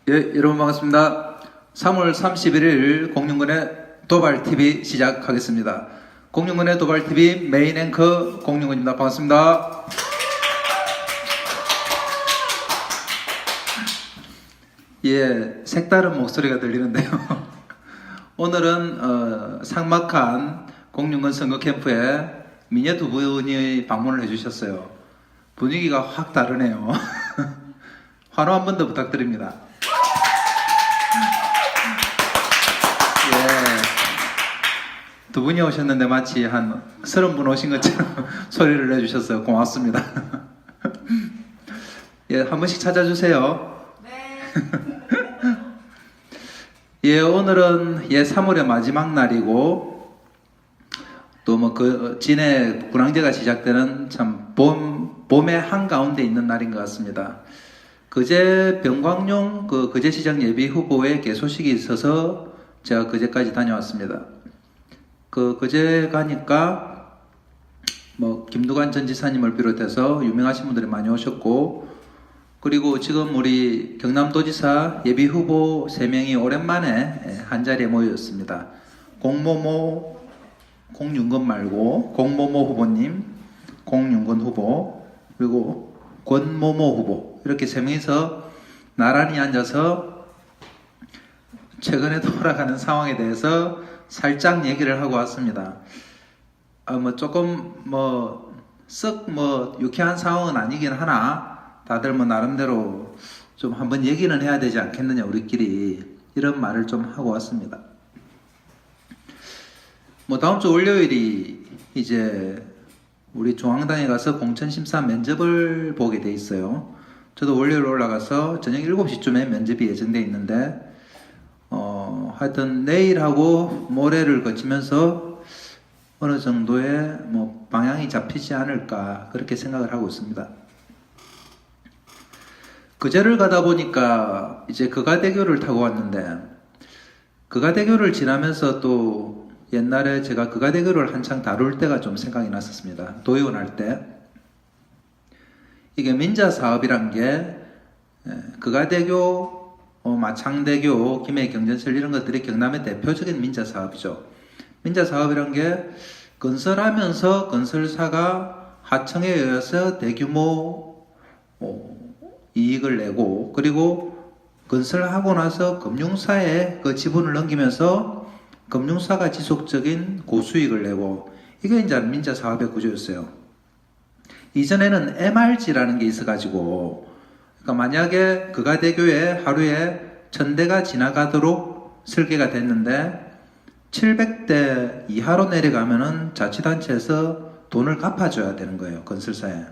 예, 여러분 반갑습니다. 3월 31일 공룡근의 도발TV 시작하겠습니다. 공룡근의 도발TV 메인 앵커 공룡근입니다. 반갑습니다. 예, 색다른 목소리가 들리는데요. 오늘은 삭막한 공룡근 선거 캠프에 미녀 두 분이 방문을 해주셨어요. 분위기가 확 다르네요. 환호 한 번 더 부탁드립니다. 예, 두 분이 오셨는데 마치 한 30분 오신 것처럼 소리를 내주셔서 고맙습니다. 예, 한 번씩 찾아주세요. 네. 예, 오늘은 3월의 마지막 날이고 또 뭐 진해 군항제가 시작되는 참 봄의 한가운데 있는 날인 것 같습니다. 그제 병광용 그제시장 예비 후보의 개소식이 있어서 제가 그제까지 다녀왔습니다. 그제 가니까 뭐 김두관 전 지사님을 비롯해서 유명하신 분들이 많이 오셨고, 그리고 지금 우리 경남도지사 예비 후보 3명이 오랜만에 한자리에 모였습니다. 공윤건 말고 공모모 후보님, 공윤건 후보, 그리고 권모모 후보, 이렇게 3명이서 나란히 앉아서 최근에 돌아가는 상황에 대해서 살짝 얘기를 하고 왔습니다. 조금 유쾌한 상황은 아니긴 하나 다들 나름대로 좀 한번 얘기는 해야 되지 않겠느냐, 우리끼리, 이런 말을 좀 하고 왔습니다. 다음 주 월요일이 이제 우리 중앙당에 가서 공천심사 면접을 보게 돼 있어요. 저도 월요일 올라가서 저녁 7시쯤에 면접이 예정돼 있는데 하여튼 내일하고 모레를 거치면서 어느 정도의 방향이 잡히지 않을까, 그렇게 생각을 하고 있습니다. 그제를 가다 보니까 이제 그가대교를 타고 왔는데, 그가대교를 지나면서 또 옛날에 제가 그가대교를 한창 다룰 때가 좀 생각이 났었습니다. 도의원 할 때. 이게 민자 사업이란 게 그가대교, 마창대교, 김해 경전철 이런 것들이 경남의 대표적인 민자 사업이죠. 민자 사업이란 게 건설하면서 건설사가 하청에 의해서 대규모 이익을 내고, 그리고 건설하고 나서 금융사에 그 지분을 넘기면서 금융사가 지속적인 고수익을 내고, 이게 이제 민자 사업의 구조였어요. 이전에는 MRG라는 게 있어가지고, 그러니까 만약에 그가대교에 하루에 1000대가 지나가도록 설계가 됐는데 700대 이하로 내려가면은 자치단체에서 돈을 갚아줘야 되는 거예요, 건설사에.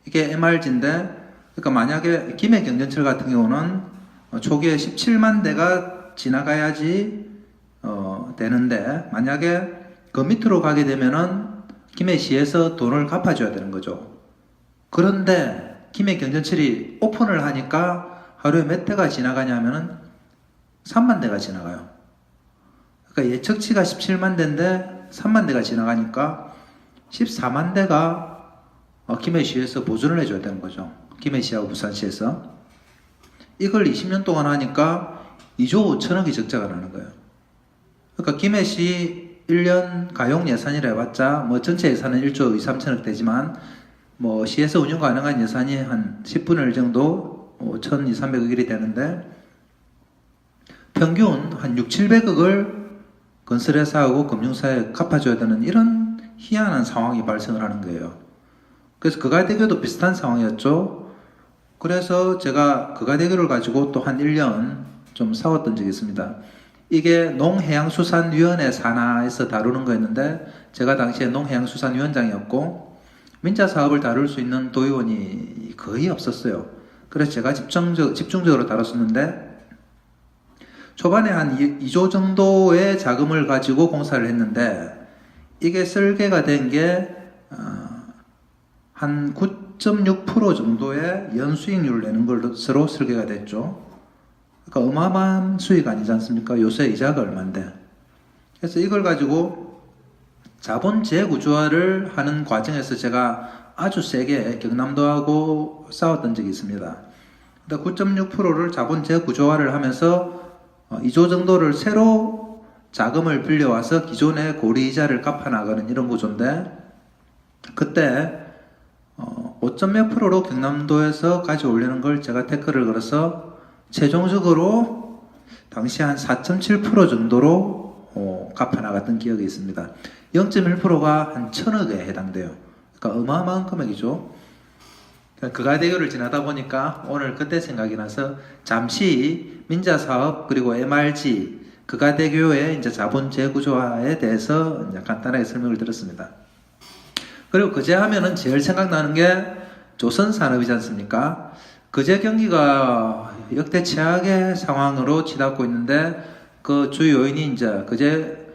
이게 MRG인데, 그러니까 만약에 김해 경전철 같은 경우는 초기에 17만 대가 지나가야지 되는데, 만약에 그 밑으로 가게 되면은 김해시에서 돈을 갚아줘야 되는 거죠. 그런데 김해 경전철이 오픈을 하니까 하루에 몇 대가 지나가냐면은 3만 대가 지나가요. 그러니까 예측치가 17만 대인데 3만 대가 지나가니까 14만 대가 김해시에서 보존을 해줘야 되는 거죠. 김해시하고 부산시에서. 이걸 20년 동안 하니까 2조 5천억이 적자가 나는 거예요. 그러니까 김해시 1년 가용 예산이라 해봤자 전체 예산은 1조 2, 3천억 되지만 시에서 운영 가능한 예산이 한 10분의 1 정도 1,200, 300억 일이 되는데, 평균 한 6, 700억을 건설회사하고 금융사에 갚아줘야 되는 이런 희한한 상황이 발생을 하는 거예요. 그래서 그가대교도 비슷한 상황이었죠. 그래서 제가 그가대교를 가지고 또 한 1년 좀 싸웠던 적이 있습니다. 이게 농해양수산위원회 산하에서 다루는 거였는데, 제가 당시에 농해양수산위원장이었고 민자 사업을 다룰 수 있는 도의원이 거의 없었어요. 그래서 제가 집중적으로 다뤘었는데, 초반에 한 2조 정도의 자금을 가지고 공사를 했는데, 이게 설계가 된 게 한 9.6% 정도의 연수익률을 내는 것으로 설계가 됐죠. 그러니까 어마어마한 수익 아니지 않습니까? 요새 이자가 얼만데. 그래서 이걸 가지고 자본 재구조화를 하는 과정에서 제가 아주 세게 경남도하고 싸웠던 적이 있습니다. 9.6%를 자본 재구조화를 하면서 2조 정도를 새로 자금을 빌려와서 기존의 고리이자를 갚아나가는 이런 구조인데, 그때 5.몇 프로로 경남도에서 가져올리는 걸 제가 태클을 걸어서 최종적으로 당시 한 4.7% 정도로 갚아나갔던 기억이 있습니다. 0.1%가 한 1,000억에 해당돼요. 그러니까 어마어마한 금액이죠. 그가대교를 지나다 보니까 오늘 그때 생각이 나서 잠시 민자사업 그리고 MRG 그가대교의 이제 자본 재구조화에 대해서 이제 간단하게 설명을 드렸습니다. 그리고 그제 하면은 제일 생각나는 게 조선산업이지 않습니까? 그제 경기가 역대 최악의 상황으로 치닫고 있는데 그 주 요인이 이제 그제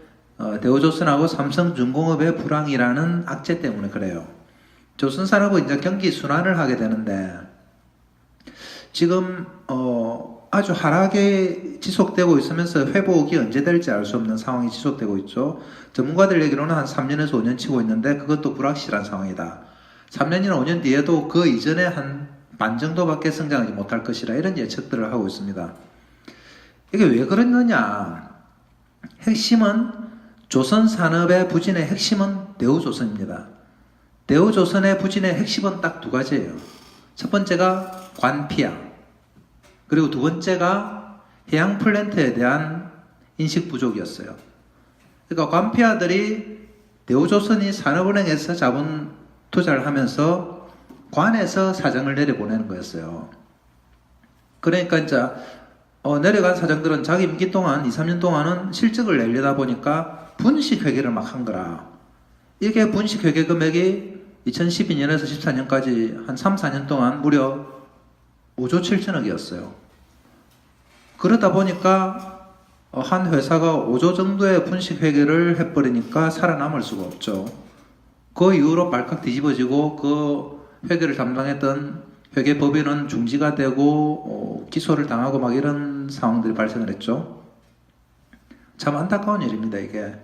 대우조선하고 삼성중공업의 불황이라는 악재 때문에 그래요. 조선산업은 이제 경기 순환을 하게 되는데 지금 아주 하락이 지속되고 있으면서 회복이 언제 될지 알 수 없는 상황이 지속되고 있죠. 전문가들 얘기로는 한 3년에서 5년 치고 있는데 그것도 불확실한 상황이다. 3년이나 5년 뒤에도 그 이전에 한 반 정도밖에 성장하지 못할 것이라 이런 예측들을 하고 있습니다. 이게 왜 그러느냐? 핵심은 조선산업의 부진의 핵심은 대우조선입니다. 대우조선의 부진의 핵심은 딱 두 가지예요. 첫 번째가 관피아, 그리고 두 번째가 해양 플랜트에 대한 인식 부족이었어요. 그러니까 관피아들이 대우조선이 산업은행에서 자본 투자를 하면서 관에서 사정을 내려보내는 거였어요. 그러니까 이제 내려간 사장들은 자기 임기 동안 2, 3년 동안은 실적을 내려다 보니까 분식 회계를 막 한 거라. 이게 분식 회계 금액이 2012년에서 14년까지 한 3, 4년 동안 무려 5조 7천억이었어요. 그러다 보니까 한 회사가 5조 정도의 분식 회계를 해버리니까 살아남을 수가 없죠. 그 이후로 발칵 뒤집어지고 그 회계를 담당했던 회계법인은 중지가 되고 기소를 당하고 막 이런 상황들이 발생을 했죠. 참 안타까운 일입니다. 이게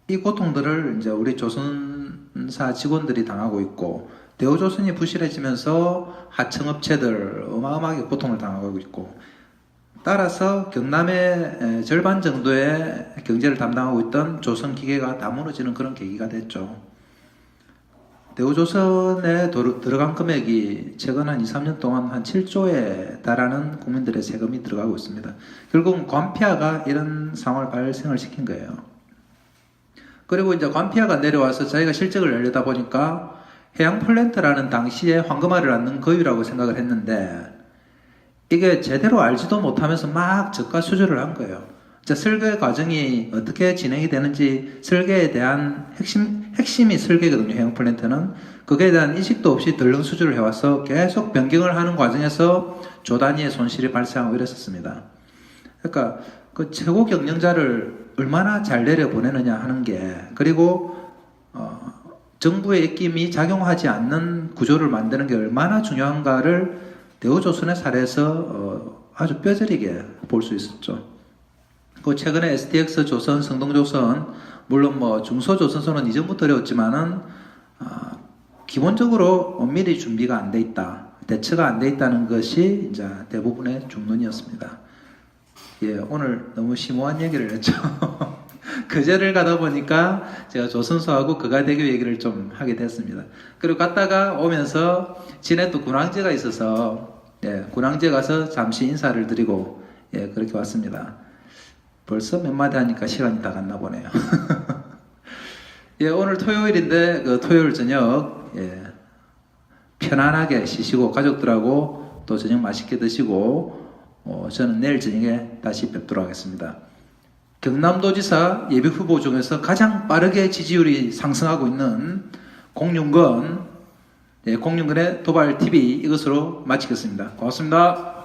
이 고통들을 이제 우리 조선사 직원들이 당하고 있고 대우조선이 부실해지면서 하청업체들 어마어마하게 고통을 당하고 있고 따라서 경남의 절반 정도의 경제를 담당하고 있던 조선기계가 다 무너지는 그런 계기가 됐죠. 대우조선에 들어간 금액이 최근 한 2, 3년 동안 한 7조에 달하는 국민들의 세금이 들어가고 있습니다. 결국은 관피아가 이런 상황을 발생을 시킨 거예요. 그리고 이제 관피아가 내려와서 자기가 실적을 내려다 보니까 해양 플랜트라는 당시에 황금알을 낳는 거위라고 생각을 했는데 이게 제대로 알지도 못하면서 막 저가 수주를 한 거예요. 설계 과정이 어떻게 진행이 되는지 설계에 대한 핵심이 설계거든요. 해양 플랜트는 그거에 대한 인식도 없이 덜렁 수주를 해와서 계속 변경을 하는 과정에서 조 단위의 손실이 발생하고 이랬었습니다. 그러니까 그 최고 경영자를 얼마나 잘 내려보내느냐 하는 게 그리고 정부의 입김이 작용하지 않는 구조를 만드는 게 얼마나 중요한가를 대우조선의 사례에서 아주 뼈저리게 볼 수 있었죠. 그 최근에 STX 조선, 성동조선, 물론 뭐 중소조선소는 이전부터 어려웠지만은 기본적으로 미리 준비가 안 돼 있다, 대처가 안 돼 있다는 것이 이제 대부분의 중론이었습니다. 예, 오늘 너무 심오한 얘기를 했죠. 그제를 가다 보니까 제가 조선소하고 그가대교 얘기를 좀 하게 됐습니다. 그리고 갔다가 오면서 진해 또 군항제가 있어서 군항제 가서 잠시 인사를 드리고 그렇게 왔습니다. 벌써 몇 마디 하니까 시간이 다 갔나 보네요. 오늘 토요일인데 그 토요일 저녁 편안하게 쉬시고 가족들하고 또 저녁 맛있게 드시고 저는 내일 저녁에 다시 뵙도록 하겠습니다. 경남도지사 예비후보 중에서 가장 빠르게 지지율이 상승하고 있는 공윤건의 도발TV 이것으로 마치겠습니다. 고맙습니다.